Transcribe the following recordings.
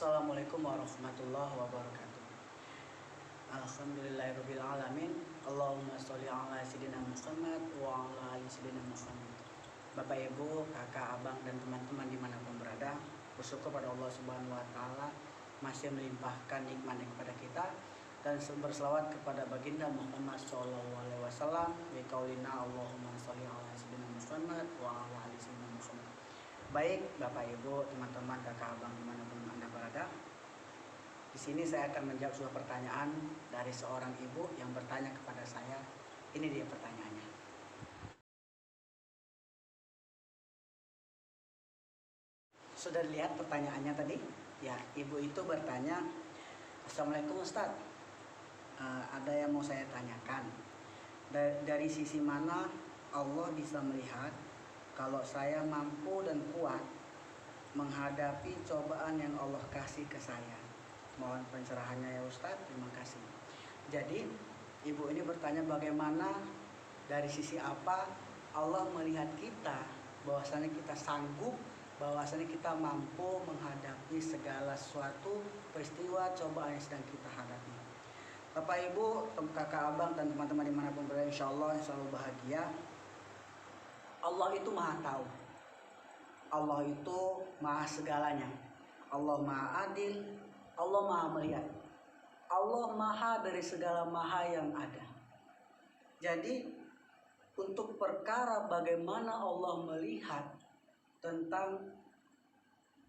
Assalamualaikum warahmatullahi wabarakatuh. Alhamdulillahirabbil alamin. Allahumma sholli ala sayyidina Muhammad wa ala ali sayyidina Muhammad. Bapak Ibu, kakak, abang dan teman-teman dimanapun berada, bersyukur pada Allah Subhanahu wa taala masih melimpahkan nikmat kepada kita dan berselawat kepada baginda Muhammad sallallahu alaihi wasallam bi qaulina Allahumma sholli ala sayyidina Muhammad wa ala ali sayyidina Muhammad. Baik Bapak Ibu, teman-teman, kakak, abang dimanapun Anda berada, di sini saya akan menjawab sebuah pertanyaan dari seorang ibu yang bertanya kepada saya. Ini dia pertanyaannya. Sudah lihat pertanyaannya tadi? Ya, ibu itu bertanya, Assalamualaikum Ustadz, ada yang mau saya tanyakan. Dari sisi mana Allah bisa melihat kalau saya mampu dan kuat menghadapi cobaan yang Allah kasih ke saya? Mohon pencerahannya ya Ustadz, terima kasih. Jadi ibu ini bertanya bagaimana, dari sisi apa Allah melihat kita, bahwasanya kita sanggup, bahwasanya kita mampu menghadapi segala suatu peristiwa cobaan yang sedang kita hadapi. Bapak Ibu, kakak, abang dan teman-teman dimanapun berada, insya Allah selalu bahagia. Allah itu maha tahu, Allah itu maha segalanya, Allah maha adil, Allah maha melihat, Allah maha dari segala maha yang ada. Jadi untuk perkara bagaimana Allah melihat tentang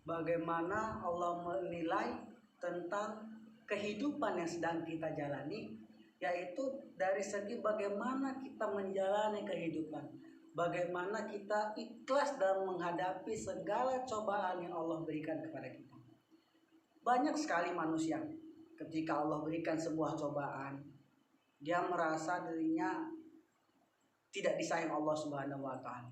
bagaimana Allah menilai tentang kehidupan yang sedang kita jalani, yaitu dari segi bagaimana kita menjalani kehidupan, bagaimana kita ikhlas dalam menghadapi segala cobaan yang Allah berikan kepada kita. Banyak sekali manusia ketika Allah berikan sebuah cobaan, dia merasa dirinya tidak disayang Allah Subhanahu wa taala.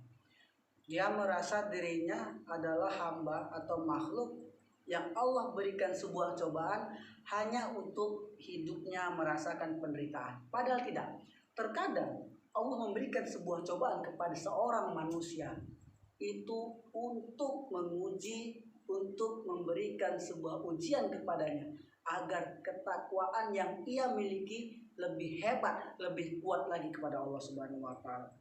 Dia merasa dirinya adalah hamba atau makhluk yang Allah berikan sebuah cobaan hanya untuk hidupnya merasakan penderitaan. Padahal tidak. Terkadang Allah memberikan sebuah cobaan kepada seorang manusia itu untuk menguji, untuk memberikan sebuah ujian kepadanya agar ketakwaan yang ia miliki lebih hebat, lebih kuat lagi kepada Allah Subhanahu wa taala.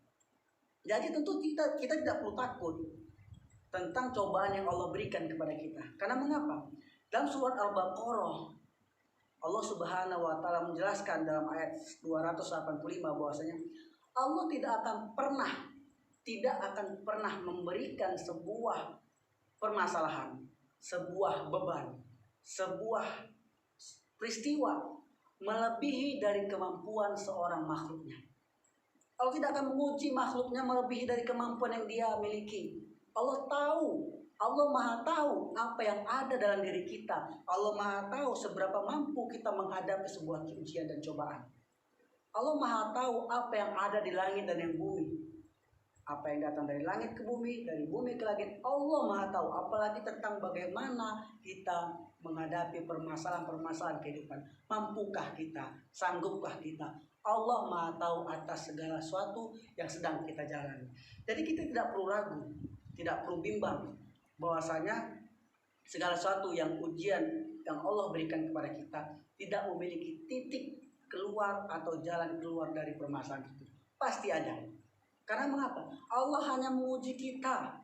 Jadi tentu kita tidak perlu takut tentang cobaan yang Allah berikan kepada kita. Karena mengapa? Dalam surat Al-Baqarah Allah Subhanahu wa taala menjelaskan dalam ayat 285 bahwasanya Allah tidak akan pernah memberikan sebuah permasalahan, sebuah beban, sebuah peristiwa melebihi dari kemampuan seorang makhluknya. Allah tidak akan menguji makhluknya melebihi dari kemampuan yang dia miliki. Allah tahu, Allah maha tahu apa yang ada dalam diri kita. Allah maha tahu seberapa mampu kita menghadapi sebuah ujian dan cobaan. Allah maha tahu apa yang ada di langit dan yang bumi. Apa yang datang dari langit ke bumi, dari bumi ke langit, Allah maha tahu. Apalagi tentang bagaimana kita menghadapi permasalahan-permasalahan kehidupan. Mampukah kita? Sanggupkah kita? Allah maha tahu atas segala sesuatu yang sedang kita jalani. Jadi kita tidak perlu ragu, tidak perlu bimbang bahwasanya segala sesuatu yang ujian yang Allah berikan kepada kita tidak memiliki titik keluar atau jalan keluar dari permasalahan itu. Pasti ada. Karena mengapa? Allah hanya menguji kita.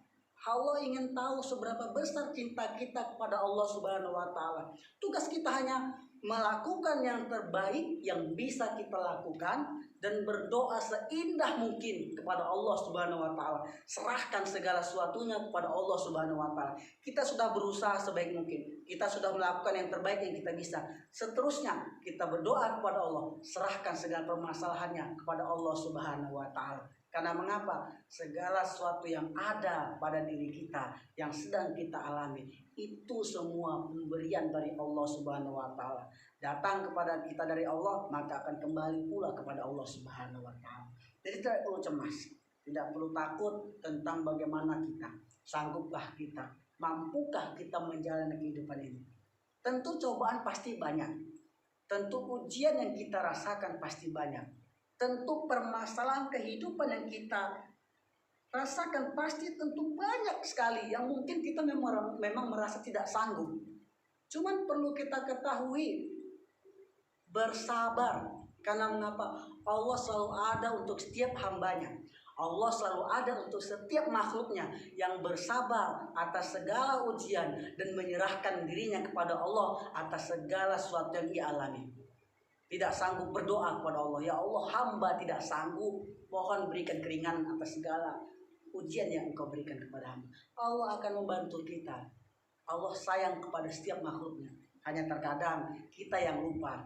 Allah ingin tahu seberapa besar cinta kita kepada Allah Subhanahu wa taala. Tugas kita hanya melakukan yang terbaik yang bisa kita lakukan dan berdoa seindah mungkin kepada Allah Subhanahu wa taala. Serahkan segala sesuatunya kepada Allah Subhanahu wa taala. Kita sudah berusaha sebaik mungkin. Kita sudah melakukan yang terbaik yang kita bisa. Seterusnya kita berdoa kepada Allah, serahkan segala permasalahannya kepada Allah Subhanahu wa taala. Karena mengapa? Segala sesuatu yang ada pada diri kita yang sedang kita alami itu semua pemberian dari Allah Subhanahu wa taala. Datang kepada kita dari Allah, maka akan kembali pula kepada Allah Subhanahu wa taala. Jadi tidak perlu cemas, tidak perlu takut tentang bagaimana kita, sanggupkah kita, mampukah kita menjalani kehidupan ini. Tentu cobaan pasti banyak. Tentu ujian yang kita rasakan pasti banyak. Tentu permasalahan kehidupan yang kita rasakan pasti tentu banyak sekali yang mungkin kita memang merasa tidak sanggup. Cuman perlu kita ketahui, bersabar. Karena mengapa? Allah selalu ada untuk setiap hambanya. Allah selalu ada untuk setiap makhluknya yang bersabar atas segala ujian dan menyerahkan dirinya kepada Allah atas segala sesuatu yang ia alami. Tidak sanggup berdoa kepada Allah, ya Allah, hamba tidak sanggup, mohon berikan keringanan atas segala ujian yang Engkau berikan kepada hamba. Allah akan membantu kita. Allah sayang kepada setiap makhluknya. Hanya terkadang kita yang lupa,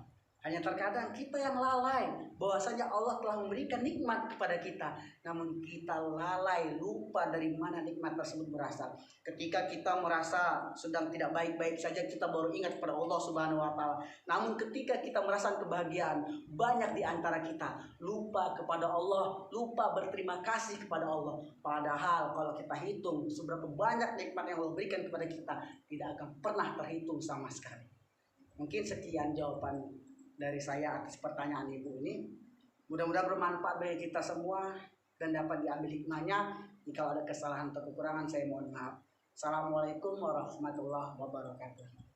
hanya terkadang kita yang lalai bahwasanya Allah telah memberikan nikmat kepada kita, namun kita lalai, lupa dari mana nikmat tersebut berasal. Ketika kita merasa sedang tidak baik-baik saja, kita baru ingat kepada Allah Subhanahu wa taala. Namun ketika kita merasakan kebahagiaan, banyak di antara kita lupa kepada Allah, lupa berterima kasih kepada Allah. Padahal kalau kita hitung seberapa banyak nikmat yang Allah berikan kepada kita, tidak akan pernah terhitung sama sekali. Mungkin sekian jawaban dari saya atas pertanyaan ibu ini. Mudah-mudahan bermanfaat bagi kita semua dan dapat diambil hikmahnya. Jika ada kesalahan atau kekurangan, saya mohon maaf. Assalamualaikum warahmatullahi wabarakatuh.